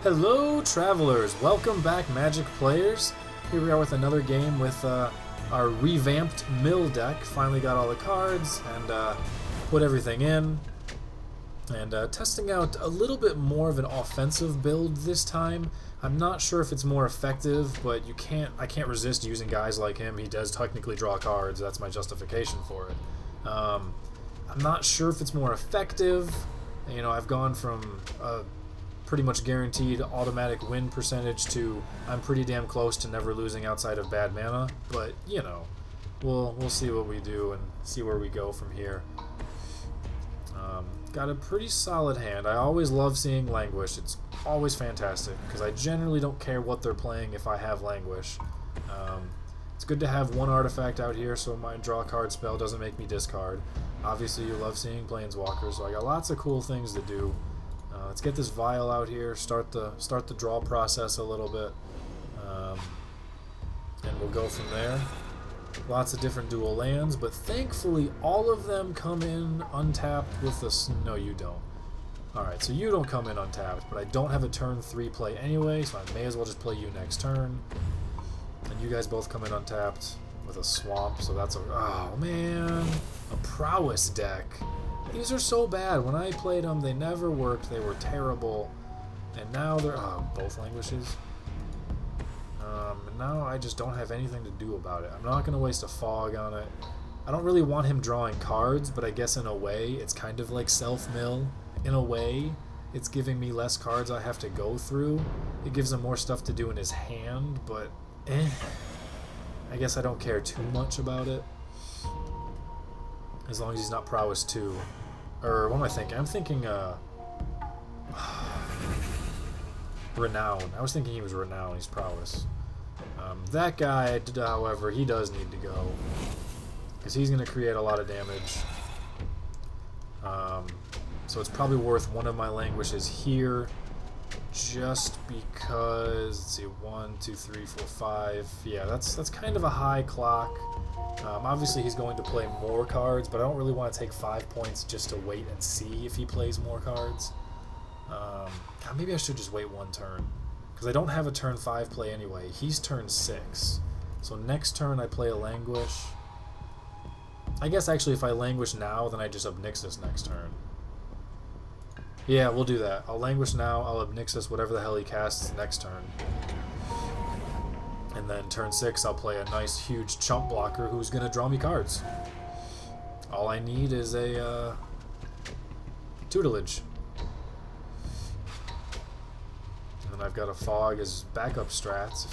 Hello, travelers! Welcome back, Magic players. Here we are with another game with our revamped mill deck. Finally got all the cards and put everything in. And testing out a little bit more of an offensive build this time. I'm not sure if it's more effective, but I can't resist using guys like him. He does technically draw cards. That's my justification for it. I'm not sure if it's more effective. You know, I've gone from pretty much guaranteed automatic win percentage to I'm pretty damn close to never losing outside of bad mana, but you know, we'll see what we do and see where we go from here. Got a pretty solid hand. I always love seeing Languish. It's always fantastic because I generally don't care what they're playing if I have Languish. It's good to have one artifact out here so my draw card spell doesn't make me discard. Obviously you love seeing Planeswalkers, so I got lots of cool things to do. Let's get this vial out here, start the draw process a little bit, and we'll go from there. Lots of different dual lands, but thankfully all of them come in untapped with the... No, you don't. Alright, so you don't come in untapped, but I don't have a turn 3 play anyway, so I may as well just play you next turn. And you guys both come in untapped with a swamp, so that's a... Oh, man! A prowess deck. These are so bad. When I played them, they never worked. They were terrible. And now they're... Oh, both languishes. And now I just don't have anything to do about it. I'm not going to waste a fog on it. I don't really want him drawing cards, but I guess in a way, it's kind of like self-mill. In a way, it's giving me less cards I have to go through. It gives him more stuff to do in his hand, but I guess I don't care too much about it. As long as he's not prowess 2. Or what am I thinking? I'm thinking Renown. I was thinking he was Renown. He's prowess. That guy, however, he does need to go. Because he's going to create a lot of damage. So it's probably worth one of my languishes here. Just because... Let's see, 1, 2, 3, 4, 5. Yeah, that's kind of a high clock. Obviously he's going to play more cards, but I don't really want to take 5 points just to wait and see if he plays more cards. Maybe I should just wait one turn, because I don't have a turn 5 play anyway. He's turn 6. So next turn I play a Languish. I guess actually if I Languish now, then I just Obnixus next turn. Yeah, we'll do that. I'll Languish now, I'll Obnixus whatever the hell he casts next turn. And then turn 6, I'll play a nice, huge chump blocker who's going to draw me cards. All I need is a tutelage. And then I've got a fog as backup strats.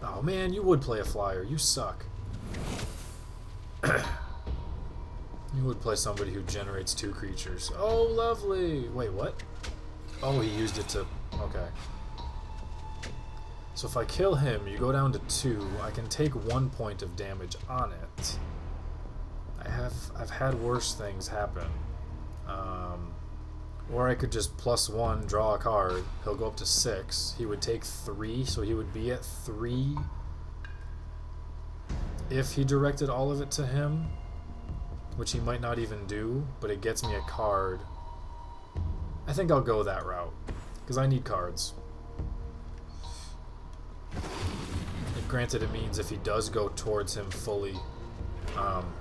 Oh man, you would play a flyer. You suck. You would play somebody who generates 2 creatures. Oh, lovely. Wait, what? Oh, he used it to... Okay. So if I kill him, you go down to 2. I can take 1 point of damage on it. I've had worse things happen. Or I could just +1, draw a card. He'll go up to 6. He would take 3, so he would be at 3 if he directed all of it to him, which he might not even do, but it gets me a card. I think I'll go that route, because I need cards. Granted, it means if he does go towards him fully,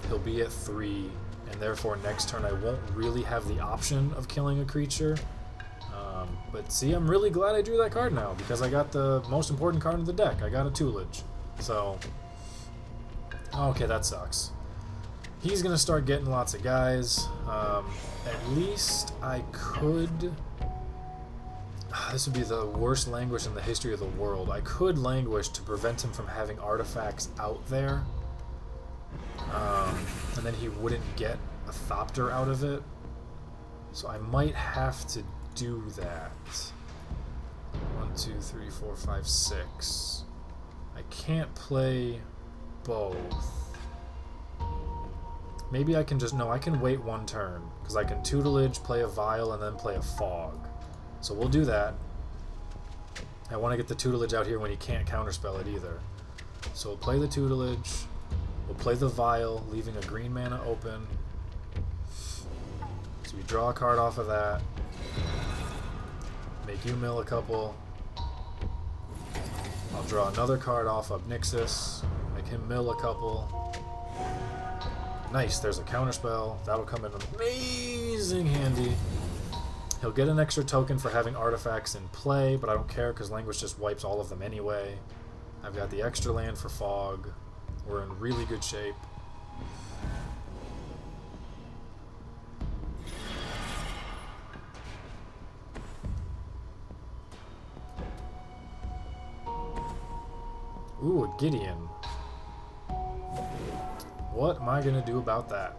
he'll be at 3, and therefore next turn I won't really have the option of killing a creature. But see, I'm really glad I drew that card now, because I got the most important card in the deck. I got a tutelage. So, okay, that sucks. He's going to start getting lots of guys. At least I could... This would be the worst Languish in the history of the world. I could Languish to prevent him from having artifacts out there. And then he wouldn't get a Thopter out of it. So I might have to do that. 1, 2, 3, 4, 5, 6. I can't play both. Maybe I can just... No, I can wait 1 turn. Because I can tutelage, play a Vial, and then play a Fog. So we'll do that. I want to get the tutelage out here when he can't counterspell it either. So we'll play the tutelage. We'll play the vial, leaving a green mana open. So we draw a card off of that. Make you mill a couple. I'll draw another card off of Nixus, make him mill a couple. Nice, there's a counterspell. That'll come in amazing handy. He'll get an extra token for having artifacts in play, but I don't care because Languish just wipes all of them anyway. I've got the extra land for Fog. We're in really good shape. Ooh, a Gideon. What am I going to do about that?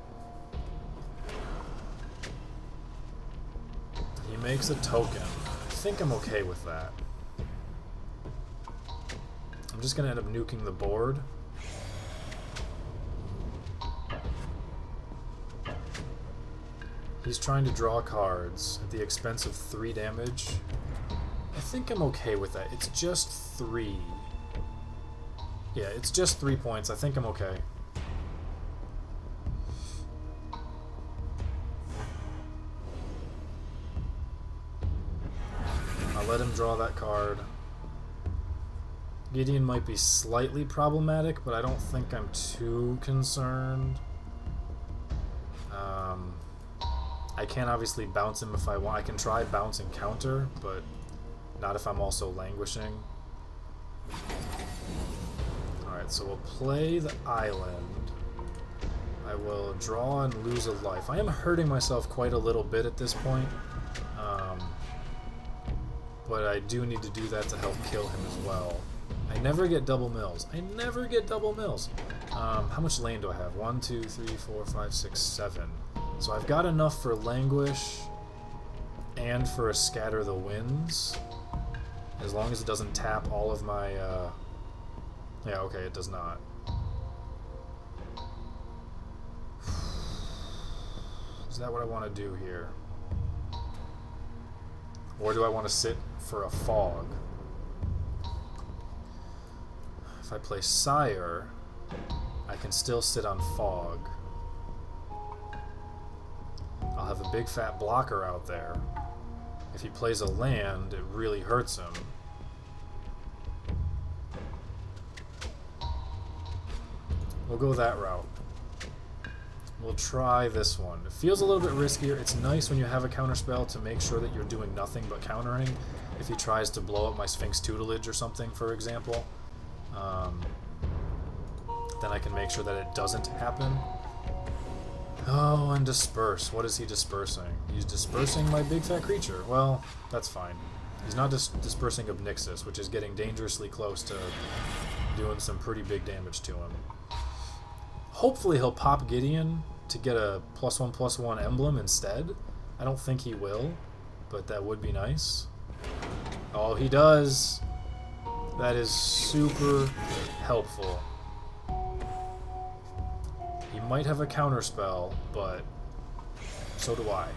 He makes a token. I think I'm okay with that. I'm just going to end up nuking the board. He's trying to draw cards at the expense of 3 damage. I think I'm okay with that. It's just 3. Yeah, it's just 3 points. I think I'm okay. I'll let him draw that card. Gideon might be slightly problematic, but I don't think I'm too concerned. I can't obviously bounce him if I want. I can try bounce and counter, but not if I'm also languishing. Alright, so we'll play the island. I will draw and lose a life. I am hurting myself quite a little bit at this point. But I do need to do that to help kill him as well. I never get double mills. I never get double mills. How much lane do I have? 1, 2, 3, 4, 5, 6, 7. So I've got enough for Languish and for a Scatter the Winds. As long as it doesn't tap all of my... Yeah, okay, it does not. Is that what I want to do here? Or do I want to sit for a Fog? If I play Sire, I can still sit on Fog. I'll have a big fat blocker out there. If he plays a land, it really hurts him. We'll go that route. We'll try this one. It feels a little bit riskier. It's nice when you have a counterspell to make sure that you're doing nothing but countering. If he tries to blow up my Sphinx tutelage or something, for example, then I can make sure that it doesn't happen. Oh, and disperse. What is he dispersing? He's dispersing my big fat creature. Well, that's fine. He's not dispersing Obnixis, which is getting dangerously close to doing some pretty big damage to him. Hopefully he'll pop Gideon to get a +1/+1 emblem instead. I don't think he will, but that would be nice. Oh, he does. That is super helpful. He might have a counterspell, but so do I.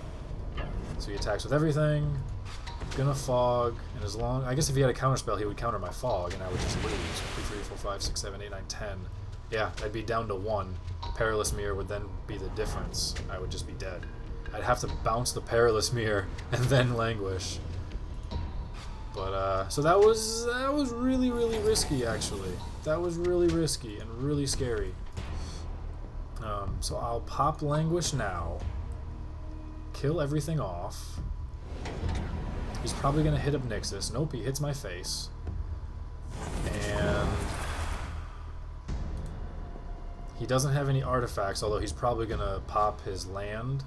So he attacks with everything. Gonna Fog, and as long... I guess if he had a counterspell, he would counter my Fog, and I would just lose. 2, 3, 4, 5, 6, 7, 8, 9, 10. Yeah, I'd be down to 1. Perilous Mirror would then be the difference. I would just be dead. I'd have to bounce the Perilous Mirror and then Languish. But, so that was really, really risky, actually. That was really risky and really scary. So I'll pop Languish now. Kill everything off. He's probably going to hit Obnixis. Nope, he hits my face. And... he doesn't have any artifacts, although he's probably going to pop his land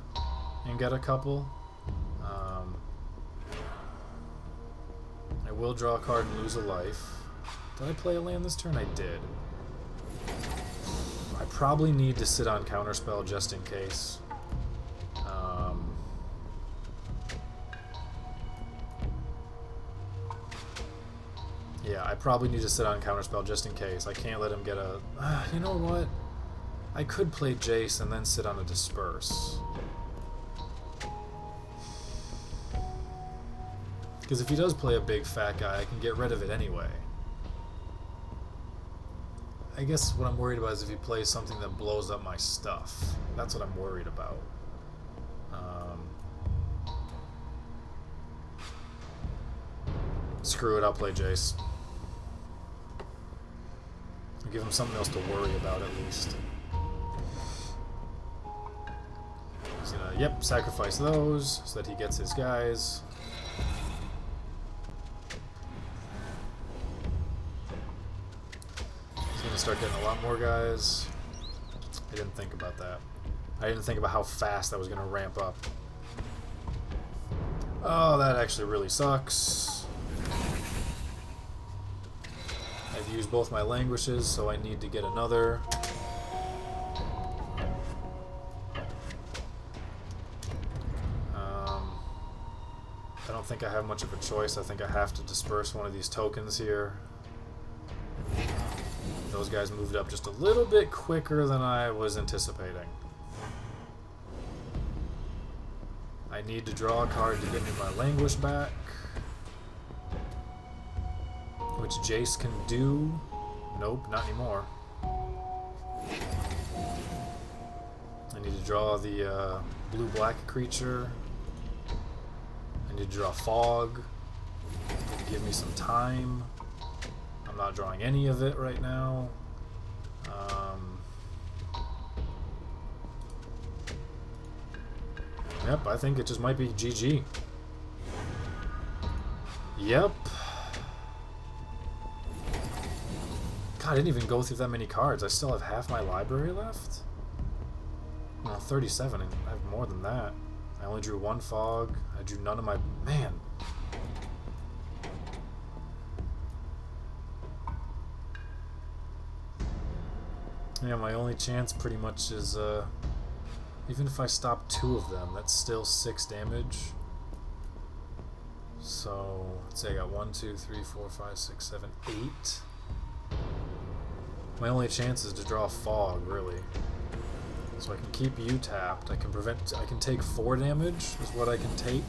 and get a couple. I will draw a card and lose a life. Did I play a land this turn? I did. I probably need to sit on Counterspell just in case. Yeah, I probably need to sit on Counterspell just in case. I can't let him get a... you know what? I could play Jace and then sit on a Disperse. Because if he does play a big fat guy, I can get rid of it anyway. I guess what I'm worried about is if he plays something that blows up my stuff. That's what I'm worried about. Screw it, I'll play Jace. I'll give him something else to worry about at least. He's gonna, yep, sacrifice those so that he gets his guys. He's gonna start getting a lot more guys. I didn't think about that. I didn't think about how fast that was gonna ramp up. Oh, that actually really sucks. I've used both my languishes, so I need to get another. I don't think I have much of a choice. I think I have to disperse one of these tokens here. Those guys moved up just a little bit quicker than I was anticipating. I need to draw a card to get me my languish back, which Jace can do. Nope, not anymore. I need to draw the blue-black creature. I need to draw fog to give me some time. I'm not drawing any of it right now. Yep, I think it just might be GG. Yep. God, I didn't even go through that many cards. I still have half my library left? No, 37. I have more than that. I only drew one fog. I drew none of my... Man. Yeah, my only chance pretty much is... even if I stop 2 of them, that's still 6 damage. So, let's say I got 1, 2, 3, 4, 5, 6, 7, 8. My only chance is to draw fog, really. So I can keep you tapped. I can take 4 damage is what I can take.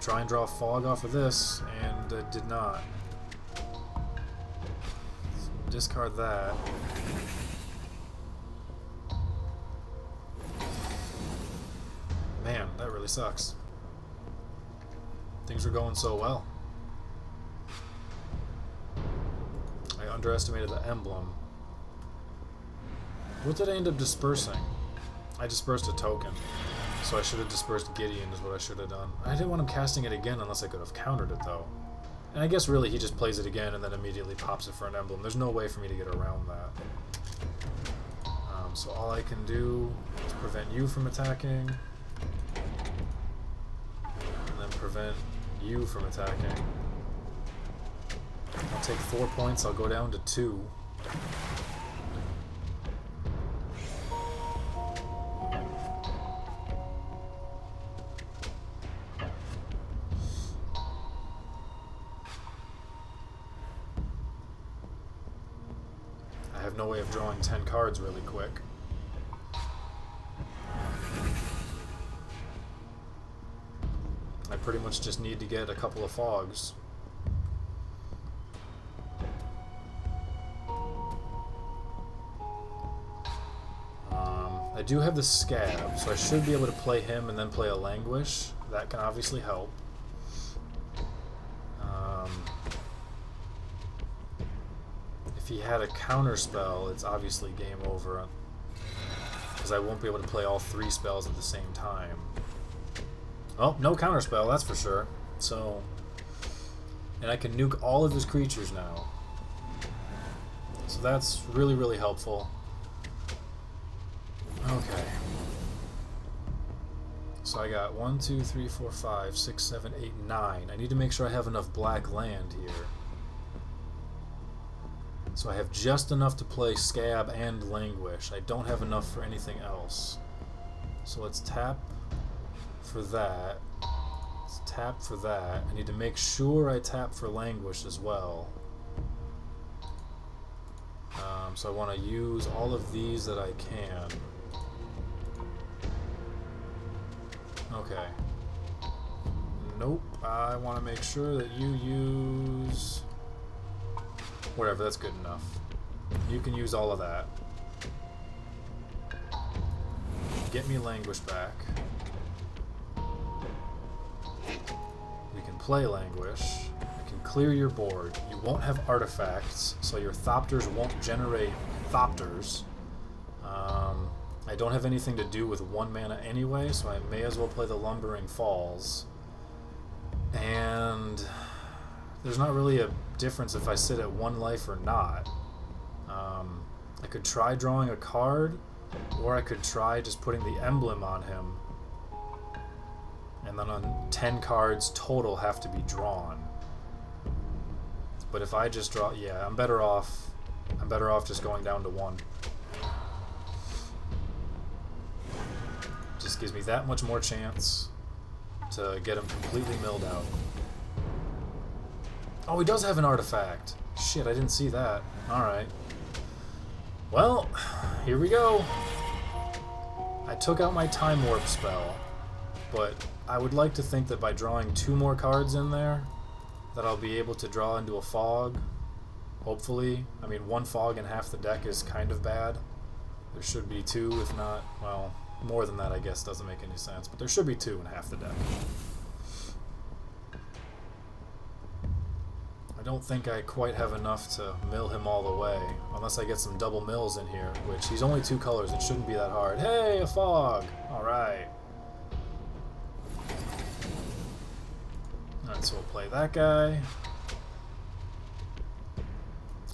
Try and draw fog off of this, and did not. Discard that. Man, that really sucks. Things were going so well. I underestimated the emblem. What did I end up dispersing? I dispersed a token. So I should have dispersed Gideon is what I should have done. I didn't want him casting it again unless I could have countered it, though. And I guess really he just plays it again and then immediately pops it for an emblem. There's no way for me to get around that. So all I can do is prevent you from attacking. And then prevent you from attacking. I'll take 4 points, I'll go down to 2. No way of drawing 10 cards really quick. I pretty much just need to get a couple of fogs. I do have the scab, so I should be able to play him and then play a languish. That can obviously help. If he had a counter spell, it's obviously game over, because I won't be able to play all 3 spells at the same time. Oh, no counter spell, that's for sure. So, and I can nuke all of his creatures now. So that's really, really helpful. Okay. So I got 1, 2, 3, 4, 5, 6, 7, 8, 9. I need to make sure I have enough black land here. So I have just enough to play Scab and Languish. I don't have enough for anything else. So let's tap for that. Let's tap for that. I need to make sure I tap for Languish as well. So I want to use all of these that I can. Okay. Nope. I want to make sure that you use... Whatever, that's good enough. You can use all of that. get me Languish back. We can play Languish. I can clear your board. You won't have artifacts, so your Thopters won't generate Thopters. I don't have anything to do with 1 mana anyway, so I may as well play the Lumbering Falls. And there's not really a difference if I sit at 1 life or not. I could try drawing a card, or I could try just putting the emblem on him, and then on 10 cards total have to be drawn. But if I just draw, yeah, I'm better off just going down to 1. Just gives me that much more chance to get him completely milled out. Oh, he does have an artifact. Shit, I didn't see that. Alright. Well, here we go. I took out my Time Warp spell, but I would like to think that by drawing 2 more cards in there, that I'll be able to draw into a fog. Hopefully. I mean, 1 fog in half the deck is kind of bad. There should be 2, if not, well, more than that I guess doesn't make any sense, but there should be 2 in half the deck. I don't think I quite have enough to mill him all the way, unless I get some double mills in here, which he's only 2 colors, it shouldn't be that hard. Hey, a fog! Alright. Alright, so we'll play that guy.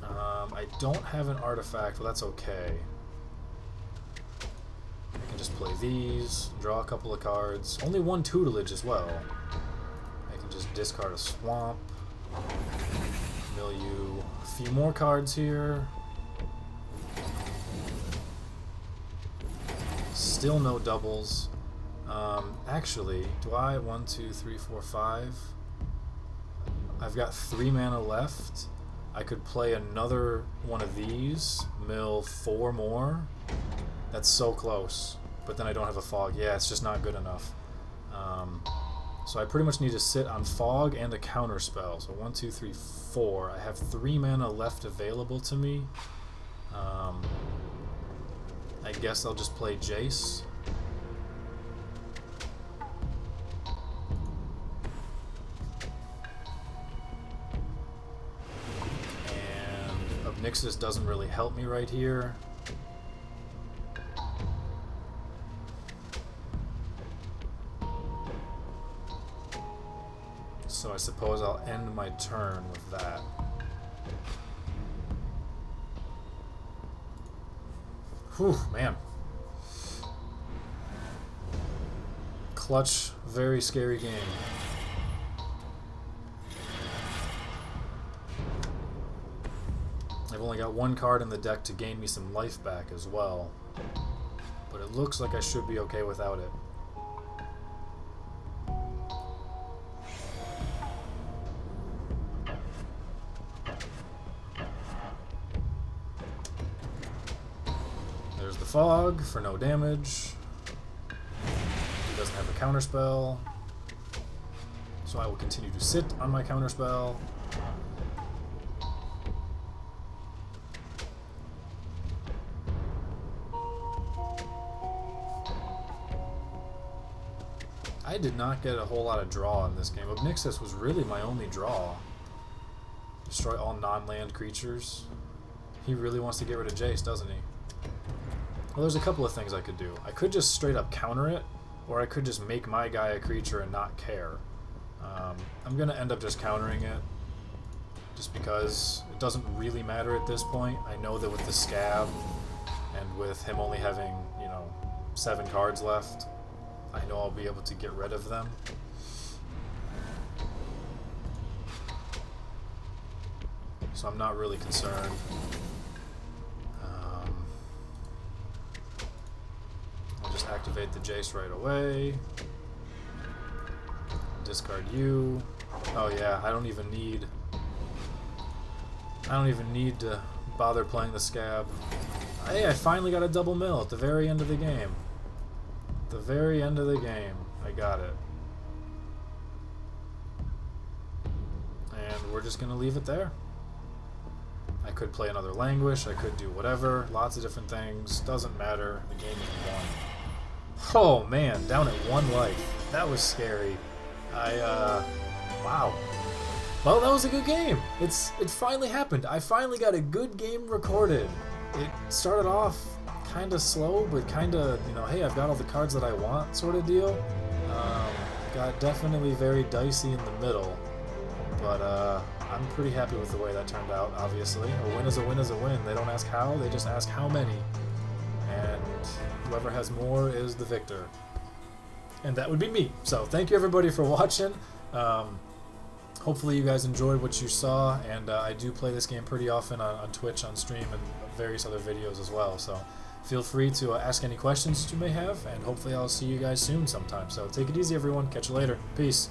I don't have an artifact, but that's okay. I can just play these, draw a couple of cards. Only 1 tutelage as well. I can just discard a swamp. Mill you a few more cards here. Still no doubles. Actually, do I? 1, 2, 3, 4, 5. I've got 3 mana left. I could play another one of these, mill 4 more. That's so close. But then I don't have a fog. Yeah, it's just not good enough. So I pretty much need to sit on fog and a counter spell. So 1, 2, 3, 4. I have 3 mana left available to me. I guess I'll just play Jace. Nixus doesn't really help me right here. So I suppose I'll end my turn with that. Whew, man. Clutch, very scary game. I've only got 1 card in the deck to gain me some life back as well, but it looks like I should be okay without it. There's the fog for no damage. He doesn't have a counterspell, so I will continue to sit on my counterspell. I did not get a whole lot of draw in this game. Obnixis was really my only draw. Destroy all non-land creatures. He really wants to get rid of Jace, doesn't he? Well, there's a couple of things I could do. I could just straight up counter it, or I could just make my guy a creature and not care. I'm going to end up just countering it, just because it doesn't really matter at this point. I know that with the scab, and with him only having, 7 cards left, I know I'll be able to get rid of them. So I'm not really concerned. I'll just activate the Jace right away. Discard you. Oh yeah, I don't even need to bother playing the scab. Hey, I finally got a double mill at the very end of the game. The very end of the game, I got it. And we're just gonna leave it there. I could play another Languish, I could do whatever, lots of different things, doesn't matter, the game is won. Oh man, down at 1 life. That was scary. Wow. Well, that was a good game. It finally happened. I finally got a good game recorded. It started off kind of slow, but kind of, you know, hey, I've got all the cards that I want sort of deal. Got definitely very dicey in the middle, but I'm pretty happy with the way that turned out, obviously. A win is a win is a win. They don't ask how, they just ask how many. And whoever has more is the victor. And that would be me. So thank you everybody for watching. Hopefully you guys enjoyed what you saw, and I do play this game pretty often on Twitch, on stream, and various other videos as well. So feel free to ask any questions that you may have, and hopefully I'll see you guys soon sometime. So take it easy, everyone. Catch you later. Peace.